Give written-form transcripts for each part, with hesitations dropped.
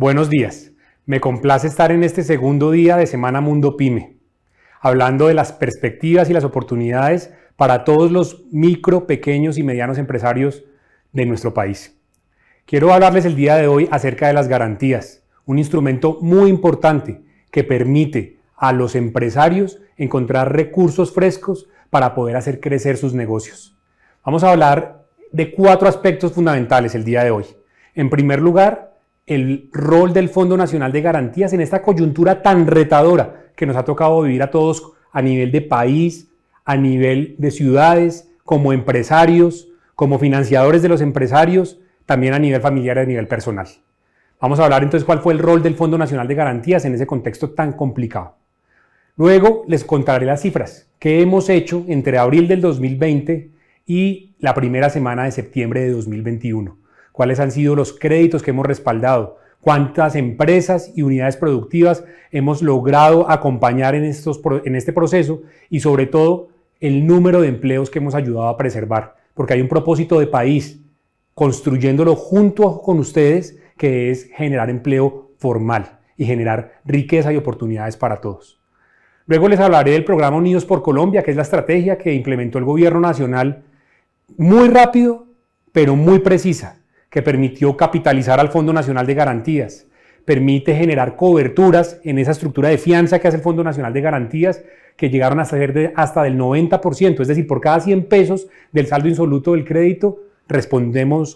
Buenos días, me complace estar en este segundo día de Semana Mundo Pyme, hablando de las perspectivas y las oportunidades para todos los micro, pequeños y medianos empresarios de nuestro país. Quiero hablarles el día de hoy acerca de las garantías, un instrumento muy importante que permite a los empresarios encontrar recursos frescos para poder hacer crecer sus negocios. Vamos a hablar de 4 aspectos fundamentales el día de hoy. En primer lugar, el rol del Fondo Nacional de Garantías en esta coyuntura tan retadora que nos ha tocado vivir a todos a nivel de país, a nivel de ciudades, como empresarios, como financiadores de los empresarios, también a nivel familiar y a nivel personal. Vamos a hablar entonces cuál fue el rol del Fondo Nacional de Garantías en ese contexto tan complicado. Luego les contaré las cifras que hemos hecho entre abril del 2020 y la primera semana de septiembre de 2021. Cuáles han sido los créditos que hemos respaldado, cuántas empresas y unidades productivas hemos logrado acompañar en este proceso y sobre todo el número de empleos que hemos ayudado a preservar, porque hay un propósito de país construyéndolo junto con ustedes, que es generar empleo formal y generar riqueza y oportunidades para todos. Luego les hablaré del programa Unidos por Colombia, que es la estrategia que implementó el gobierno nacional muy rápido, pero muy precisa, que permitió capitalizar al Fondo Nacional de Garantías, permite generar coberturas en esa estructura de fianza que hace el Fondo Nacional de Garantías, que llegaron a ser hasta del 90%, es decir, por cada 100 pesos del saldo insoluto del crédito, respondíamos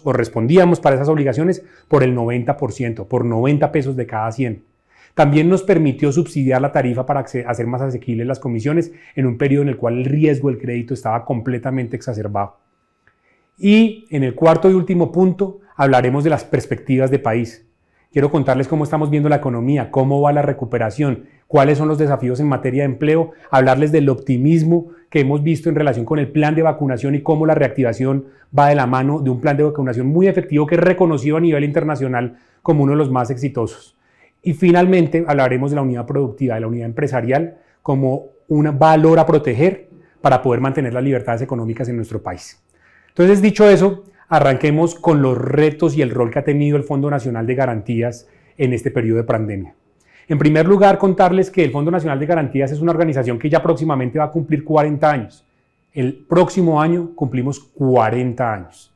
para esas obligaciones por el 90%, por 90 pesos de cada 100. También nos permitió subsidiar la tarifa para hacer más asequibles las comisiones en un periodo en el cual el riesgo del crédito estaba completamente exacerbado. Y en el cuarto y último punto hablaremos de las perspectivas de país. Quiero contarles cómo estamos viendo la economía, cómo va la recuperación, cuáles son los desafíos en materia de empleo, hablarles del optimismo que hemos visto en relación con el plan de vacunación y cómo la reactivación va de la mano de un plan de vacunación muy efectivo que es reconocido a nivel internacional como uno de los más exitosos. Y finalmente hablaremos de la unidad productiva, de la unidad empresarial como un valor a proteger para poder mantener las libertades económicas en nuestro país. Entonces, dicho eso, arranquemos con los retos y el rol que ha tenido el Fondo Nacional de Garantías en este periodo de pandemia. En primer lugar, contarles que el Fondo Nacional de Garantías es una organización que ya próximamente va a cumplir 40 años. El próximo año cumplimos 40 años.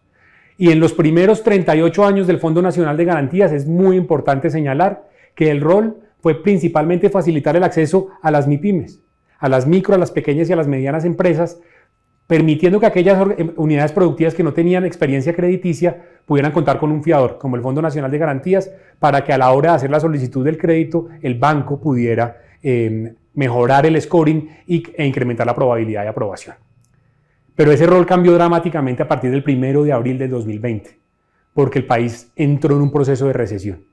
Y en los primeros 38 años del Fondo Nacional de Garantías es muy importante señalar que el rol fue principalmente facilitar el acceso a las MIPYMES, a las micro, a las pequeñas y a las medianas empresas, permitiendo que aquellas unidades productivas que no tenían experiencia crediticia pudieran contar con un fiador, como el Fondo Nacional de Garantías, para que a la hora de hacer la solicitud del crédito, el banco pudiera mejorar el scoring e incrementar la probabilidad de aprobación. Pero ese rol cambió dramáticamente a partir del 1 de abril del 2020, porque el país entró en un proceso de recesión.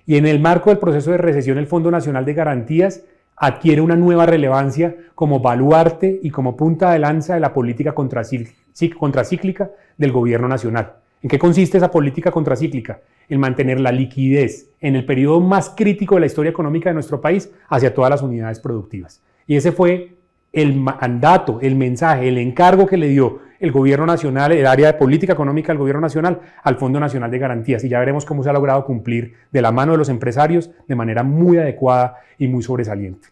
Y en el marco del proceso de recesión, el Fondo Nacional de Garantías adquiere una nueva relevancia como baluarte y como punta de lanza de la política contracíclica del gobierno nacional. ¿En qué consiste esa política contracíclica? En mantener la liquidez en el periodo más crítico de la historia económica de nuestro país hacia todas las unidades productivas. Y ese fue el mandato, el mensaje, el encargo que le dio el gobierno nacional, el área de política económica del gobierno nacional, al Fondo Nacional de Garantías. Y ya veremos cómo se ha logrado cumplir de la mano de los empresarios de manera muy adecuada y muy sobresaliente.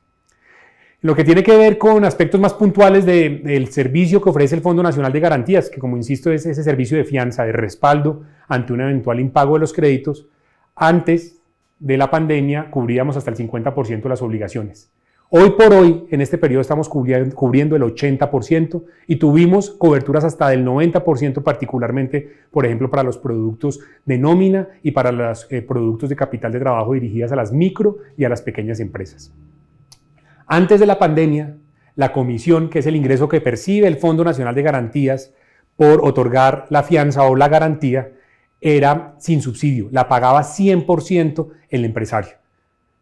Lo que tiene que ver con aspectos más puntuales del servicio que ofrece el Fondo Nacional de Garantías, que como insisto es ese servicio de fianza, de respaldo ante un eventual impago de los créditos. Antes de la pandemia cubríamos hasta el 50% de las obligaciones. Hoy por hoy, en este periodo estamos cubriendo el 80% y tuvimos coberturas hasta del 90%, particularmente, por ejemplo, para los productos de nómina y para los productos de capital de trabajo dirigidas a las micro y a las pequeñas empresas. Antes de la pandemia, la comisión, que es el ingreso que percibe el Fondo Nacional de Garantías por otorgar la fianza o la garantía, era sin subsidio, la pagaba 100% el empresario.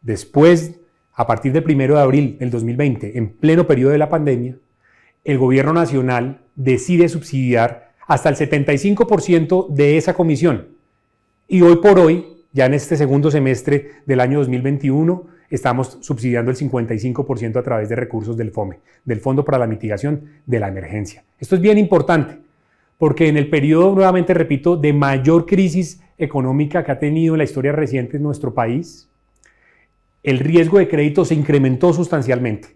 Después, a partir del 1 de abril del 2020, en pleno periodo de la pandemia, el gobierno nacional decide subsidiar hasta el 75% de esa comisión. Y hoy por hoy, ya en este segundo semestre del año 2021, estamos subsidiando el 55% a través de recursos del FOME, del Fondo para la Mitigación de la Emergencia. Esto es bien importante, porque en el periodo, nuevamente repito, de mayor crisis económica que ha tenido en la historia reciente en nuestro país, el riesgo de crédito se incrementó sustancialmente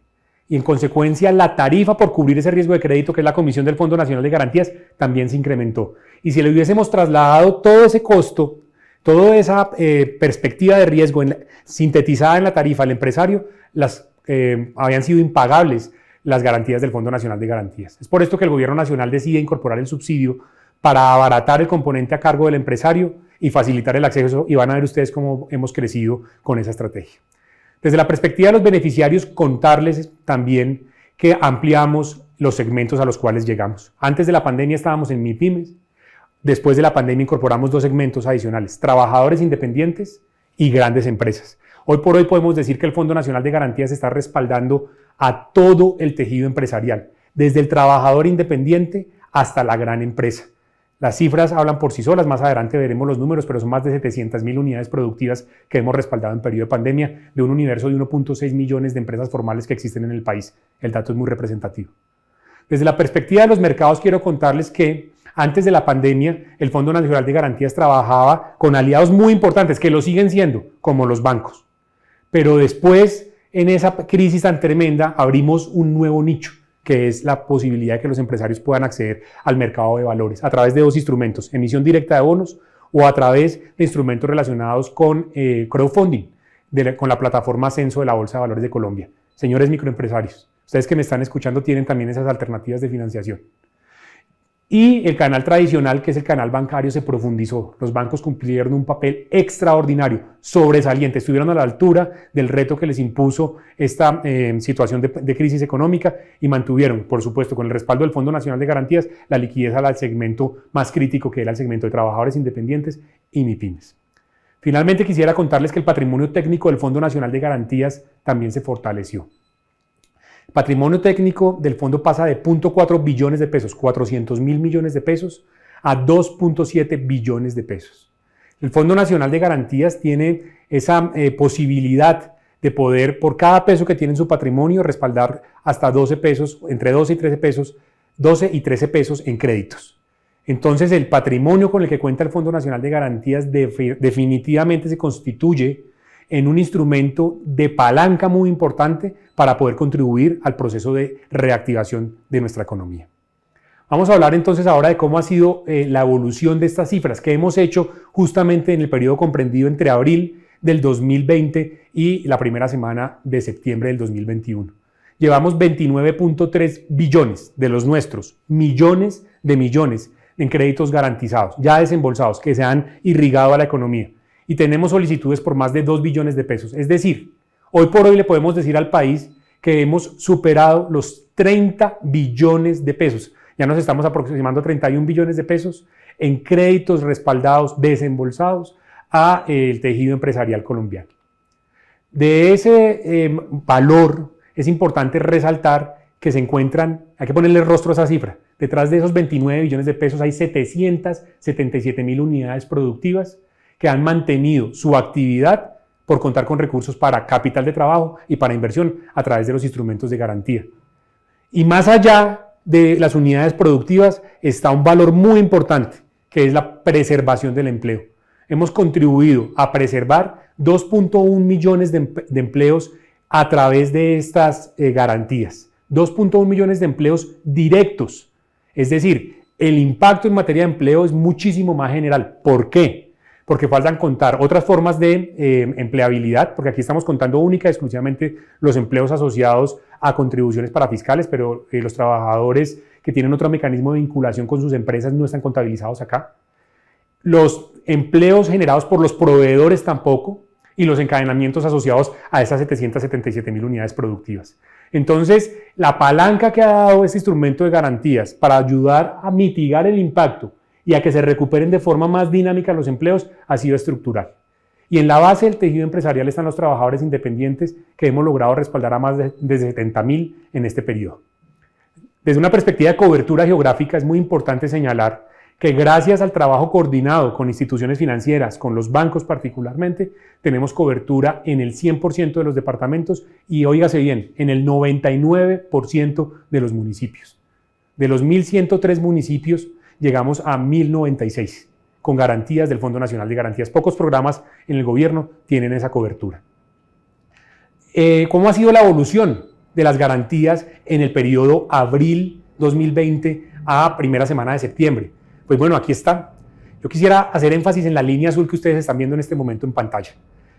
y en consecuencia la tarifa por cubrir ese riesgo de crédito, que es la comisión del Fondo Nacional de Garantías, también se incrementó. Y si le hubiésemos trasladado todo ese costo, toda esa perspectiva de riesgo sintetizada en la tarifa al empresario, habían sido impagables las garantías del Fondo Nacional de Garantías. Es por esto que el Gobierno Nacional decide incorporar el subsidio para abaratar el componente a cargo del empresario y facilitar el acceso, y van a ver ustedes cómo hemos crecido con esa estrategia. Desde la perspectiva de los beneficiarios, contarles también que ampliamos los segmentos a los cuales llegamos. Antes de la pandemia estábamos en MIPYMES, después de la pandemia incorporamos dos segmentos adicionales: trabajadores independientes y grandes empresas. Hoy por hoy podemos decir que el Fondo Nacional de Garantías está respaldando a todo el tejido empresarial, desde el trabajador independiente hasta la gran empresa. Las cifras hablan por sí solas, más adelante veremos los números, pero son más de 700.000 unidades productivas que hemos respaldado en periodo de pandemia, de un universo de 1.6 millones de empresas formales que existen en el país. El dato es muy representativo. Desde la perspectiva de los mercados, quiero contarles que antes de la pandemia, el Fondo Nacional de Garantías trabajaba con aliados muy importantes, que lo siguen siendo, como los bancos. Pero después, en esa crisis tan tremenda, abrimos un nuevo nicho, que es la posibilidad de que los empresarios puedan acceder al mercado de valores a través de dos instrumentos: emisión directa de bonos o a través de instrumentos relacionados con crowdfunding, con la plataforma Ascenso de la Bolsa de Valores de Colombia. Señores microempresarios, ustedes que me están escuchando tienen también esas alternativas de financiación. Y el canal tradicional, que es el canal bancario, se profundizó. Los bancos cumplieron un papel extraordinario, sobresaliente, estuvieron a la altura del reto que les impuso esta situación de crisis económica y mantuvieron, por supuesto, con el respaldo del Fondo Nacional de Garantías, la liquidez al segmento más crítico, que era el segmento de trabajadores independientes y MIPYMES. Finalmente, quisiera contarles que el patrimonio técnico del Fondo Nacional de Garantías también se fortaleció. El patrimonio técnico del fondo pasa de 0.4 billones de pesos, 400.000 millones de pesos, a 2.7 billones de pesos. El Fondo Nacional de Garantías tiene esa posibilidad de poder, por cada peso que tiene en su patrimonio, respaldar hasta 12 pesos, entre 12 y 13 pesos, 12 y 13 pesos en créditos. Entonces, el patrimonio con el que cuenta el Fondo Nacional de Garantías definitivamente se constituye en un instrumento de palanca muy importante para poder contribuir al proceso de reactivación de nuestra economía. Vamos a hablar entonces ahora de cómo ha sido la evolución de estas cifras que hemos hecho justamente en el periodo comprendido entre abril del 2020 y la primera semana de septiembre del 2021. Llevamos 29.3 billones de los nuestros, millones de millones en créditos garantizados, ya desembolsados, que se han irrigado a la economía. Y tenemos solicitudes por más de 2 billones de pesos. Es decir, hoy por hoy le podemos decir al país que hemos superado los 30 billones de pesos. Ya nos estamos aproximando a 31 billones de pesos en créditos respaldados, desembolsados a el tejido empresarial colombiano. De ese valor es importante resaltar que se encuentran, hay que ponerle rostro a esa cifra, detrás de esos 29 billones de pesos hay 777.000 unidades productivas que han mantenido su actividad por contar con recursos para capital de trabajo y para inversión a través de los instrumentos de garantía. Y más allá de las unidades productivas está un valor muy importante, que es la preservación del empleo. Hemos contribuido a preservar 2.1 millones de empleos a través de estas garantías. 2.1 millones de empleos directos. Es decir, el impacto en materia de empleo es muchísimo más general. ¿Por qué? Porque faltan contar otras formas de empleabilidad, porque aquí estamos contando única y exclusivamente los empleos asociados a contribuciones parafiscales, pero los trabajadores que tienen otro mecanismo de vinculación con sus empresas no están contabilizados acá. Los empleos generados por los proveedores tampoco, y los encadenamientos asociados a estas 777.000 unidades productivas. Entonces, la palanca que ha dado este instrumento de garantías para ayudar a mitigar el impacto y a que se recuperen de forma más dinámica los empleos ha sido estructural. Y en la base del tejido empresarial están los trabajadores independientes que hemos logrado respaldar a más de 70.000 en este periodo. Desde una perspectiva de cobertura geográfica es muy importante señalar que gracias al trabajo coordinado con instituciones financieras, con los bancos particularmente, tenemos cobertura en el 100% de los departamentos y, óigase bien, en el 99% de los municipios. De los 1.103 municipios, llegamos a 1096 con garantías del Fondo Nacional de Garantías. Pocos programas en el gobierno tienen esa cobertura. ¿Cómo ha sido la evolución de las garantías en el periodo abril 2020 a primera semana de septiembre? Pues bueno, aquí está. Yo quisiera hacer énfasis en la línea azul que ustedes están viendo en este momento en pantalla.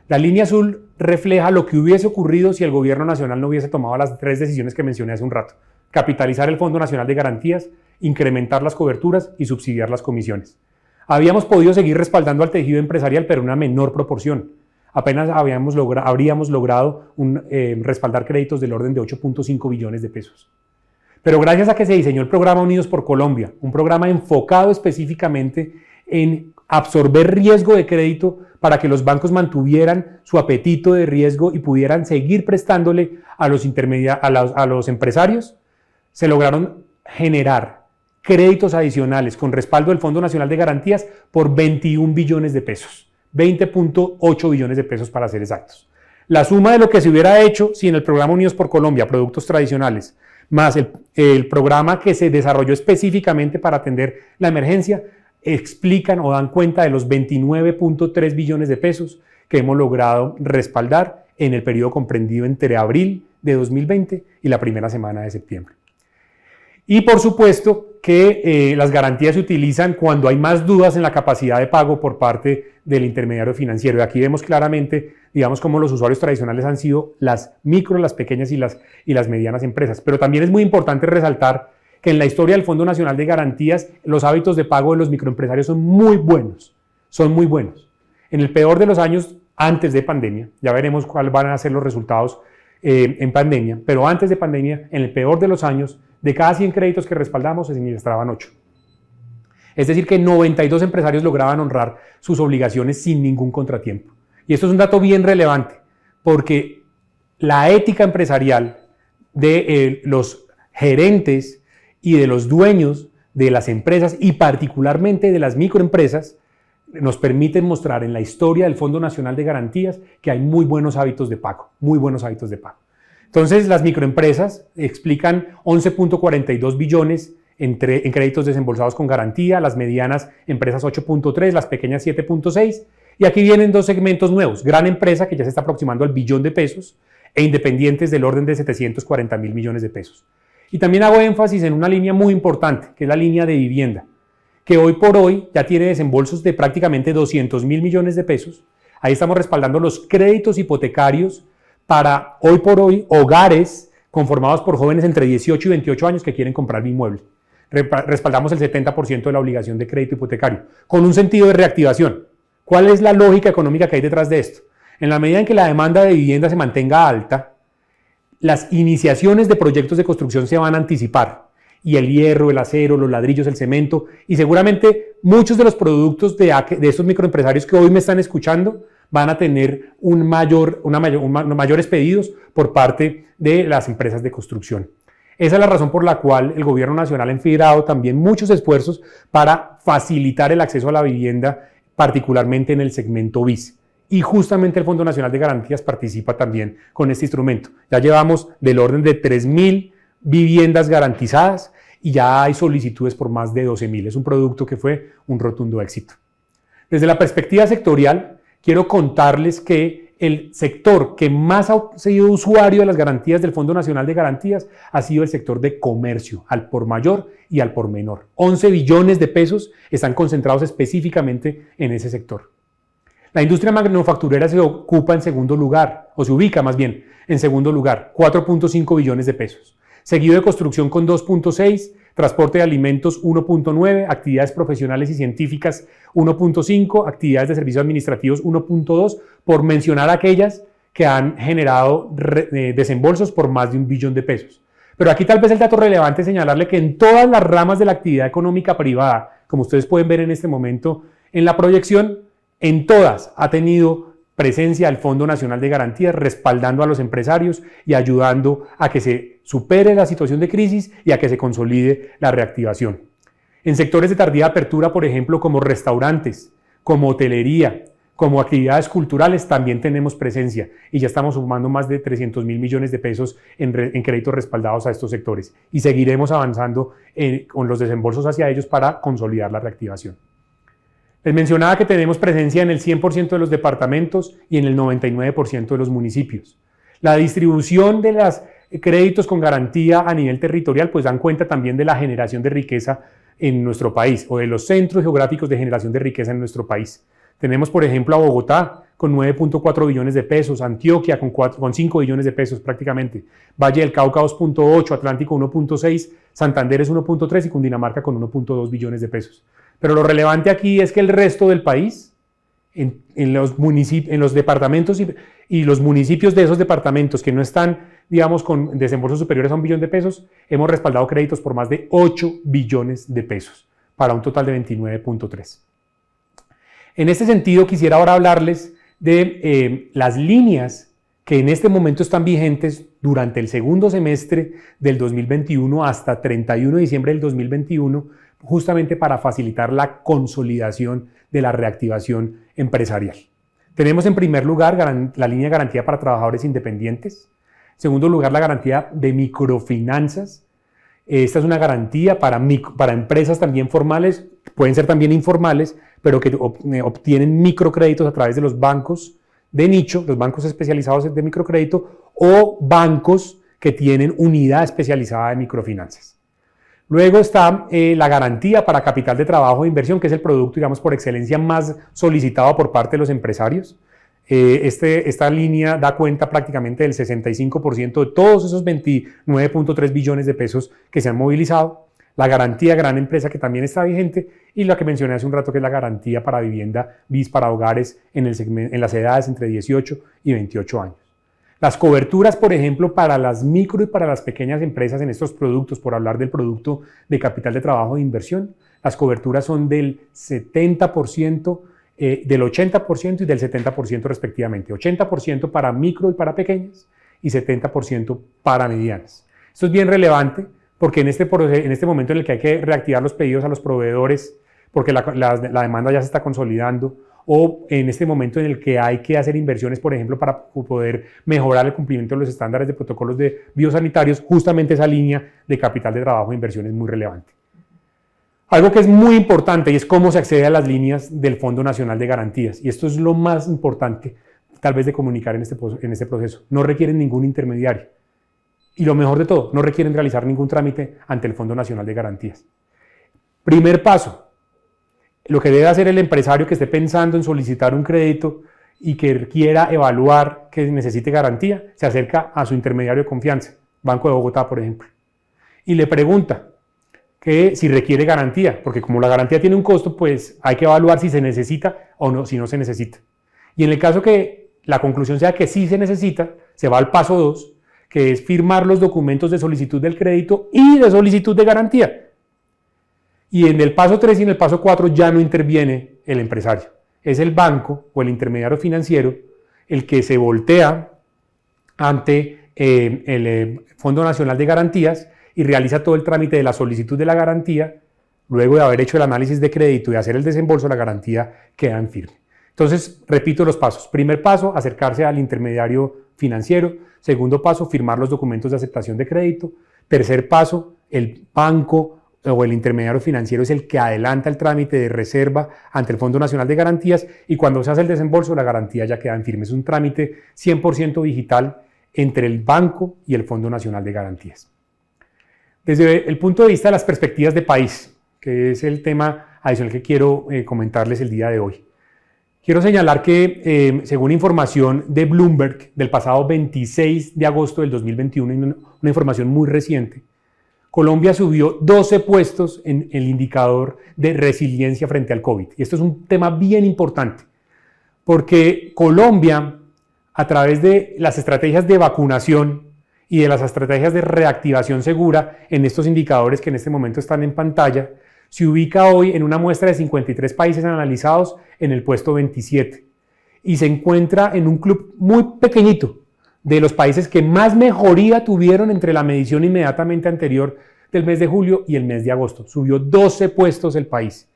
La línea azul refleja lo que hubiese ocurrido si el gobierno nacional no hubiese tomado las 3 decisiones que mencioné hace un rato. Capitalizar el Fondo Nacional de Garantías, incrementar las coberturas y subsidiar las comisiones. Habíamos podido seguir respaldando al tejido empresarial, pero en una menor proporción. Apenas habríamos logrado respaldar créditos del orden de 8.5 billones de pesos. Pero gracias a que se diseñó el programa Unidos por Colombia, un programa enfocado específicamente en absorber riesgo de crédito para que los bancos mantuvieran su apetito de riesgo y pudieran seguir prestándole a los empresarios, se lograron generar créditos adicionales con respaldo del Fondo Nacional de Garantías por 21 billones de pesos, 20.8 billones de pesos para ser exactos. La suma de lo que se hubiera hecho si en el programa Unidos por Colombia, productos tradicionales, más el programa que se desarrolló específicamente para atender la emergencia, explican o dan cuenta de los 29.3 billones de pesos que hemos logrado respaldar en el periodo comprendido entre abril de 2020 y la primera semana de septiembre. Y por supuesto que las garantías se utilizan cuando hay más dudas en la capacidad de pago por parte del intermediario financiero. Y aquí vemos claramente, digamos, cómo los usuarios tradicionales han sido las micro, las pequeñas y las medianas empresas. Pero también es muy importante resaltar que en la historia del Fondo Nacional de Garantías los hábitos de pago de los microempresarios son muy buenos. Son muy buenos. En el peor de los años antes de pandemia, ya veremos cuáles van a ser los resultados en pandemia, pero antes de pandemia, en el peor de los años, de cada 100 créditos que respaldamos se administraban 8. Es decir, que 92 empresarios lograban honrar sus obligaciones sin ningún contratiempo. Y esto es un dato bien relevante, porque la ética empresarial de los gerentes y de los dueños de las empresas y particularmente de las microempresas nos permiten mostrar en la historia del Fondo Nacional de Garantías que hay muy buenos hábitos de pago, muy buenos hábitos de pago. Entonces, las microempresas explican 11.42 billones en créditos desembolsados con garantía, las medianas empresas 8.3, las pequeñas 7.6, y aquí vienen dos segmentos nuevos, gran empresa que ya se está aproximando al billón de pesos e independientes del orden de 740.000 millones de pesos. Y también hago énfasis en una línea muy importante, que es la línea de vivienda, que hoy por hoy ya tiene desembolsos de prácticamente 200.000 millones de pesos. Ahí estamos respaldando los créditos hipotecarios para hoy por hoy hogares conformados por jóvenes entre 18 y 28 años que quieren comprar mi inmueble. Respaldamos el 70% de la obligación de crédito hipotecario, con un sentido de reactivación. ¿Cuál es la lógica económica que hay detrás de esto? En la medida en que la demanda de vivienda se mantenga alta, las iniciaciones de proyectos de construcción se van a anticipar. Y el hierro, el acero, los ladrillos, el cemento, y seguramente muchos de los productos de estos microempresarios que hoy me están escuchando van a tener mayores pedidos por parte de las empresas de construcción. Esa es la razón por la cual el Gobierno Nacional ha enfilado también muchos esfuerzos para facilitar el acceso a la vivienda, particularmente en el segmento BIS. Y justamente el Fondo Nacional de Garantías participa también con este instrumento. Ya llevamos del orden de 3.000 viviendas garantizadas y ya hay solicitudes por más de 12.000. Es un producto que fue un rotundo éxito. Desde la perspectiva sectorial, quiero contarles que el sector que más ha sido usuario de las garantías del Fondo Nacional de Garantías ha sido el sector de comercio, al por mayor y al por menor. 11 billones de pesos están concentrados específicamente en ese sector. La industria manufacturera se ocupa en segundo lugar, o se ubica más bien en segundo lugar, 4.5 billones de pesos. Seguido de construcción con 2.6, transporte de alimentos 1.9, actividades profesionales y científicas 1.5, actividades de servicios administrativos 1.2, por mencionar aquellas que han generado desembolsos por más de 1 billón de pesos. Pero aquí tal vez el dato relevante es señalarle que en todas las ramas de la actividad económica privada, como ustedes pueden ver en este momento en la proyección, en todas ha tenido presencia el Fondo Nacional de Garantías respaldando a los empresarios y ayudando a que se supere la situación de crisis y a que se consolide la reactivación. En sectores de tardía apertura, por ejemplo, como restaurantes, como hotelería, como actividades culturales también tenemos presencia y ya estamos sumando más de 300.000 millones de pesos en créditos respaldados a estos sectores y seguiremos avanzando con los desembolsos hacia ellos para consolidar la reactivación. Les mencionaba que tenemos presencia en el 100% de los departamentos y en el 99% de los municipios. La distribución de los créditos con garantía a nivel territorial pues dan cuenta también de la generación de riqueza en nuestro país o de los centros geográficos de generación de riqueza en nuestro país. Tenemos, por ejemplo, a Bogotá con 9.4 billones de pesos, Antioquia con 5 billones de pesos prácticamente, Valle del Cauca 2.8, Atlántico 1.6, Santander es 1.3 y Cundinamarca con 1.2 billones de pesos. Pero lo relevante aquí es que el resto del país, en los departamentos y los municipios de esos departamentos que no están, digamos, con desembolsos superiores a 1 billón de pesos, hemos respaldado créditos por más de 8 billones de pesos, para un total de 29.3. En este sentido, quisiera ahora hablarles de las líneas que en este momento están vigentes durante el segundo semestre del 2021 hasta 31 de diciembre del 2021, justamente para facilitar la consolidación de la reactivación empresarial. Tenemos en primer lugar la línea de garantía para trabajadores independientes. En segundo lugar, la garantía de microfinanzas. Esta es una garantía para empresas también formales, pueden ser también informales, pero que obtienen microcréditos a través de los bancos de nicho, los bancos especializados de microcrédito o bancos que tienen unidad especializada de microfinanzas. Luego está la garantía para capital de trabajo e inversión, que es el producto, digamos, por excelencia más solicitado por parte de los empresarios. Esta línea da cuenta prácticamente del 65% de todos esos 29.3 billones de pesos que se han movilizado. La garantía gran empresa que también está vigente y la que mencioné hace un rato que es la garantía para vivienda BIS para hogares en las edades entre 18 y 28 años. Las coberturas, por ejemplo, para las micro y para las pequeñas empresas en estos productos, por hablar del producto de capital de trabajo e inversión, las coberturas son del 70%, del 80% y del 70% respectivamente. 80% para micro y para pequeñas y 70% para medianas. Esto es bien relevante porque en este momento en el que hay que reactivar los pedidos a los proveedores, porque la demanda ya se está consolidando, o en este momento en el que hay que hacer inversiones, por ejemplo, para poder mejorar el cumplimiento de los estándares de protocolos de biosanitarios, justamente esa línea de capital de trabajo e inversión es muy relevante. Algo que es muy importante y es cómo se accede a las líneas del Fondo Nacional de Garantías, y esto es lo más importante tal vez de comunicar en este proceso. No requieren ningún intermediario y lo mejor de todo, no requieren realizar ningún trámite ante el Fondo Nacional de Garantías. Primer paso. Lo que debe hacer el empresario que esté pensando en solicitar un crédito y que quiera evaluar que necesite garantía, se acerca a su intermediario de confianza, Banco de Bogotá, por ejemplo, y le pregunta que si requiere garantía, porque como la garantía tiene un costo, pues hay que evaluar si se necesita o no, si no se necesita. Y en el caso que la conclusión sea que sí se necesita, se va al paso 2, que es firmar los documentos de solicitud del crédito y de solicitud de garantía. Y en el paso 3 y en el paso 4 ya no interviene el empresario. Es el banco o el intermediario financiero el que se voltea ante el Fondo Nacional de Garantías y realiza todo el trámite de la solicitud de la garantía. Luego de haber hecho el análisis de crédito y hacer el desembolso, la garantía queda en firme. Entonces, repito los pasos. Primer paso, acercarse al intermediario financiero. Segundo paso, firmar los documentos de aceptación de crédito. Tercer paso, el banco o el intermediario financiero es el que adelanta el trámite de reserva ante el Fondo Nacional de Garantías y cuando se hace el desembolso la garantía ya queda en firme. Es un trámite 100% digital entre el banco y el Fondo Nacional de Garantías. Desde el punto de vista de las perspectivas de país, que es el tema adicional que quiero comentarles el día de hoy, quiero señalar que según información de Bloomberg del pasado 26 de agosto del 2021, una información muy reciente, Colombia subió 12 puestos en el indicador de resiliencia frente al COVID. Y esto es un tema bien importante, porque Colombia, a través de las estrategias de vacunación y de las estrategias de reactivación segura en estos indicadores que en este momento están en pantalla, se ubica hoy en una muestra de 53 países analizados en el puesto 27 y se encuentra en un club muy pequeñito de los países que más mejoría tuvieron entre la medición inmediatamente anterior del mes de julio y el mes de agosto. Subió 12 puestos el país.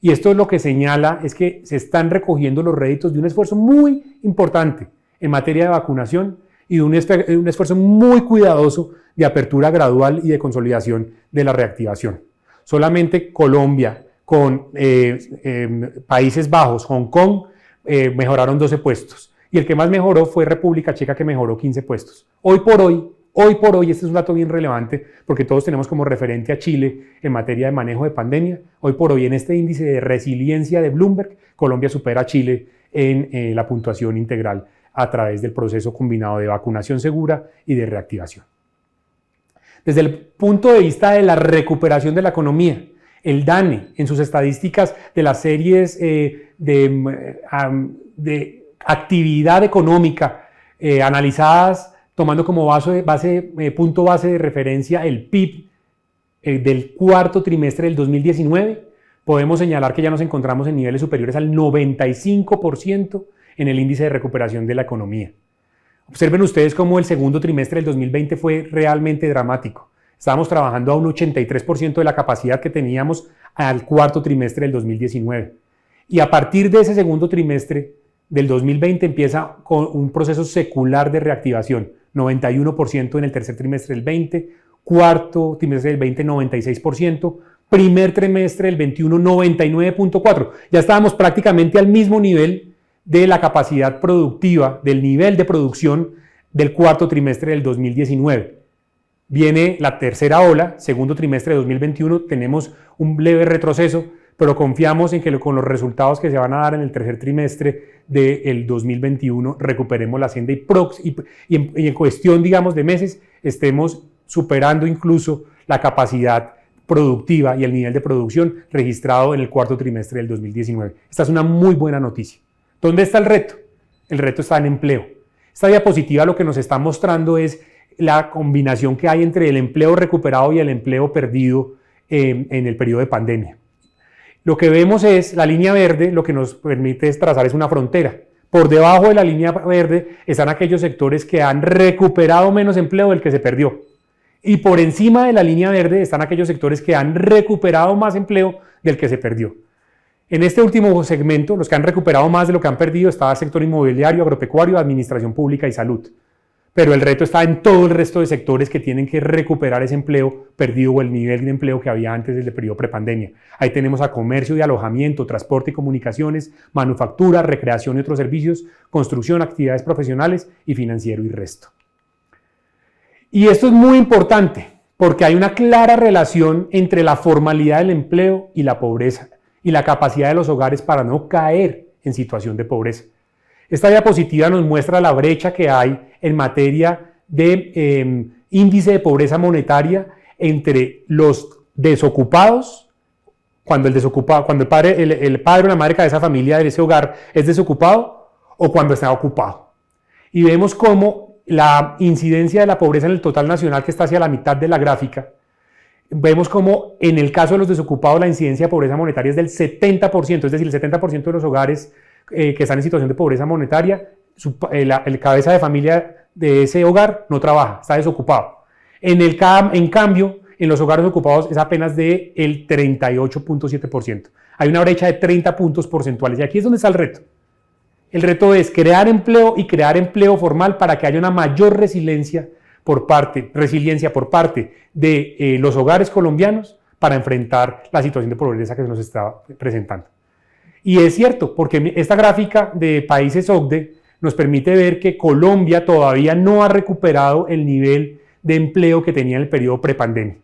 Y esto lo que señala es que se están recogiendo los réditos de un esfuerzo muy importante en materia de vacunación y de un esfuerzo muy cuidadoso de apertura gradual y de consolidación de la reactivación. Solamente Colombia con Países Bajos, Hong Kong, mejoraron 12 puestos. Y el que más mejoró fue República Checa, que mejoró 15 puestos. Hoy por hoy, este es un dato bien relevante porque todos tenemos como referente a Chile en materia de manejo de pandemia. Hoy por hoy, en este índice de resiliencia de Bloomberg, Colombia supera a Chile en la puntuación integral a través del proceso combinado de vacunación segura y de reactivación. Desde el punto de vista de la recuperación de la economía, el DANE, en sus estadísticas de las series de actividad económica analizadas tomando como punto base de referencia el PIB del cuarto trimestre del 2019, podemos señalar que ya nos encontramos en niveles superiores al 95% en el índice de recuperación de la economía. Observen ustedes cómo el segundo trimestre del 2020 fue realmente dramático. Estábamos trabajando a un 83% de la capacidad que teníamos al cuarto trimestre del 2019. Y a partir de ese segundo trimestre del 2020 empieza con un proceso secular de reactivación. 91% en el tercer trimestre del 20, cuarto trimestre del 20, 96%, primer trimestre del 21, 99.4%. Ya estábamos prácticamente al mismo nivel de la capacidad productiva, del nivel de producción del cuarto trimestre del 2019. Viene la tercera ola, segundo trimestre de 2021, tenemos un leve retroceso, pero confiamos en que con los resultados que se van a dar en el tercer trimestre del 2021 recuperemos la senda y en cuestión, digamos, de meses estemos superando incluso la capacidad productiva y el nivel de producción registrado en el cuarto trimestre del 2019. Esta es una muy buena noticia. ¿Dónde está el reto? El reto está en empleo. Esta diapositiva lo que nos está mostrando es la combinación que hay entre el empleo recuperado y el empleo perdido en el periodo de pandemia. Lo que vemos es la línea verde, lo que nos permite trazar es una frontera. Por debajo de la línea verde están aquellos sectores que han recuperado menos empleo del que se perdió. Y por encima de la línea verde están aquellos sectores que han recuperado más empleo del que se perdió. En este último segmento, los que han recuperado más de lo que han perdido está el sector inmobiliario, agropecuario, administración pública y salud. Pero el reto está en todo el resto de sectores que tienen que recuperar ese empleo perdido o el nivel de empleo que había antes del periodo prepandemia. Ahí tenemos a comercio y alojamiento, transporte y comunicaciones, manufactura, recreación y otros servicios, construcción, actividades profesionales y financiero y resto. Y esto es muy importante porque hay una clara relación entre la formalidad del empleo y la pobreza y la capacidad de los hogares para no caer en situación de pobreza. Esta diapositiva nos muestra la brecha que hay en materia de índice de pobreza monetaria entre los desocupados, cuando el padre o la madre de esa familia de ese hogar es desocupado o cuando está ocupado. Y vemos cómo la incidencia de la pobreza en el total nacional, que está hacia la mitad de la gráfica, vemos como en el caso de los desocupados la incidencia de pobreza monetaria es del 70%, es decir, el 70% de los hogares que están en situación de pobreza monetaria, el cabeza de familia de ese hogar no trabaja, está desocupado. En cambio, en los hogares ocupados es apenas del 38.7%. Hay una brecha de 30 puntos porcentuales y aquí es donde está el reto. El reto es crear empleo y crear empleo formal para que haya una mayor resiliencia por parte de los hogares colombianos para enfrentar la situación de pobreza que se nos está presentando. Y es cierto, porque esta gráfica de países OCDE nos permite ver que Colombia todavía no ha recuperado el nivel de empleo que tenía en el periodo prepandemia.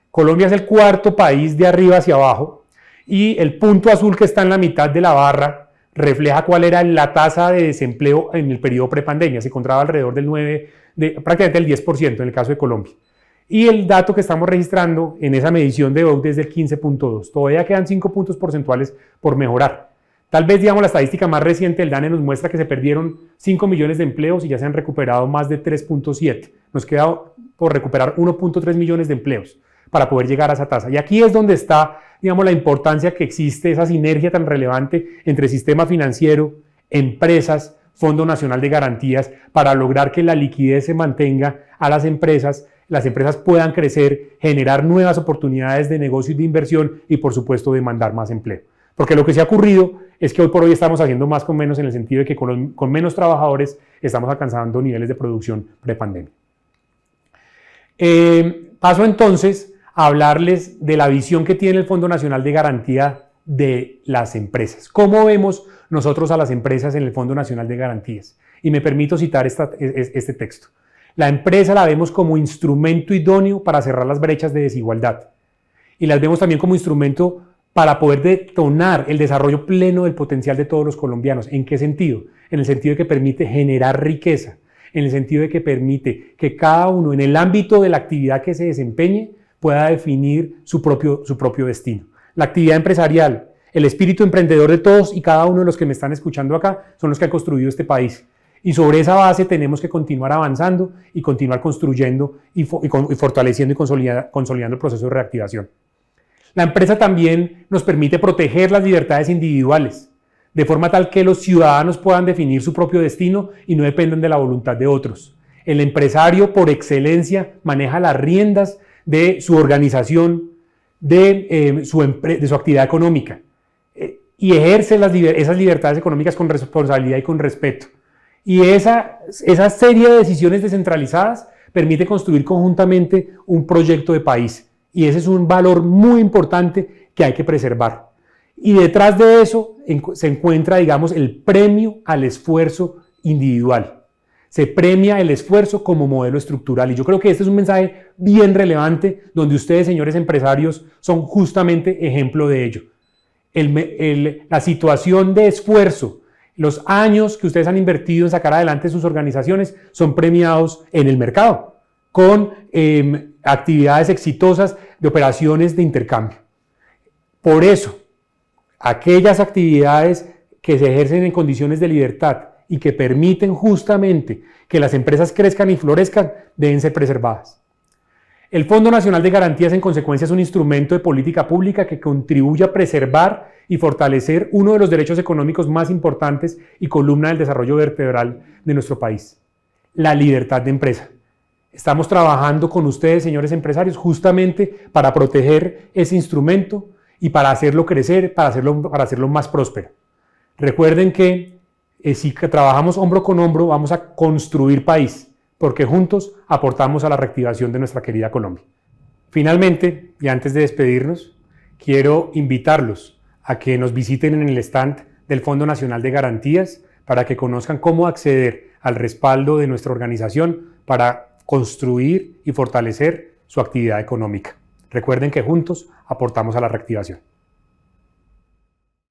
Colombia es el cuarto país de arriba hacia abajo y el punto azul que está en la mitad de la barra refleja cuál era la tasa de desempleo en el periodo prepandemia. Se encontraba alrededor prácticamente el 10% en el caso de Colombia. Y el dato que estamos registrando en esa medición de OCDE es del 15.2. Todavía quedan 5 puntos porcentuales por mejorar. Tal vez, digamos, la estadística más reciente del DANE nos muestra que se perdieron 5 millones de empleos y ya se han recuperado más de 3.7. Nos queda por recuperar 1.3 millones de empleos para poder llegar a esa tasa. Y aquí es donde está, digamos, la importancia que existe, esa sinergia tan relevante entre sistema financiero, empresas, Fondo Nacional de Garantías, para lograr que la liquidez se mantenga a las empresas puedan crecer, generar nuevas oportunidades de negocio y de inversión y, por supuesto, demandar más empleo. Porque lo que se ha ocurrido es que hoy por hoy estamos haciendo más con menos en el sentido de que con menos trabajadores estamos alcanzando niveles de producción prepandemia. Paso entonces a hablarles de la visión que tiene el Fondo Nacional de Garantía de las empresas. ¿Cómo vemos nosotros a las empresas en el Fondo Nacional de Garantías? Y me permito citar este texto. La empresa la vemos como instrumento idóneo para cerrar las brechas de desigualdad. Y las vemos también como instrumento para poder detonar el desarrollo pleno del potencial de todos los colombianos. ¿En qué sentido? En el sentido de que permite generar riqueza, en el sentido de que permite que cada uno en el ámbito de la actividad que se desempeñe pueda definir su propio destino. La actividad empresarial, el espíritu emprendedor de todos y cada uno de los que me están escuchando acá son los que han construido este país. Y sobre esa base tenemos que continuar avanzando y continuar construyendo y fortaleciendo y consolidando el proceso de reactivación. La empresa también nos permite proteger las libertades individuales, de forma tal que los ciudadanos puedan definir su propio destino y no dependan de la voluntad de otros. El empresario, por excelencia, maneja las riendas de su organización, de su actividad económica y ejerce esas libertades económicas con responsabilidad y con respeto. Y esa serie de decisiones descentralizadas permite construir conjuntamente un proyecto de país. Y ese es un valor muy importante que hay que preservar. Y detrás de eso se encuentra, digamos, el premio al esfuerzo individual. Se premia el esfuerzo como modelo estructural. Y yo creo que este es un mensaje bien relevante donde ustedes, señores empresarios, son justamente ejemplo de ello. La situación de esfuerzo, los años que ustedes han invertido en sacar adelante sus organizaciones son premiados en el mercado con actividades exitosas de operaciones de intercambio. Por eso, aquellas actividades que se ejercen en condiciones de libertad y que permiten justamente que las empresas crezcan y florezcan deben ser preservadas. El Fondo Nacional de Garantías, en consecuencia, es un instrumento de política pública que contribuye a preservar y fortalecer uno de los derechos económicos más importantes y columna del desarrollo vertebral de nuestro país, la libertad de empresa. Estamos trabajando con ustedes, señores empresarios, justamente para proteger ese instrumento y para hacerlo crecer, para hacerlo más próspero. Recuerden que si trabajamos hombro con hombro, vamos a construir país, porque juntos aportamos a la reactivación de nuestra querida Colombia. Finalmente, y antes de despedirnos, quiero invitarlos a que nos visiten en el stand del Fondo Nacional de Garantías para que conozcan cómo acceder al respaldo de nuestra organización para construir y fortalecer su actividad económica. Recuerden que juntos aportamos a la reactivación.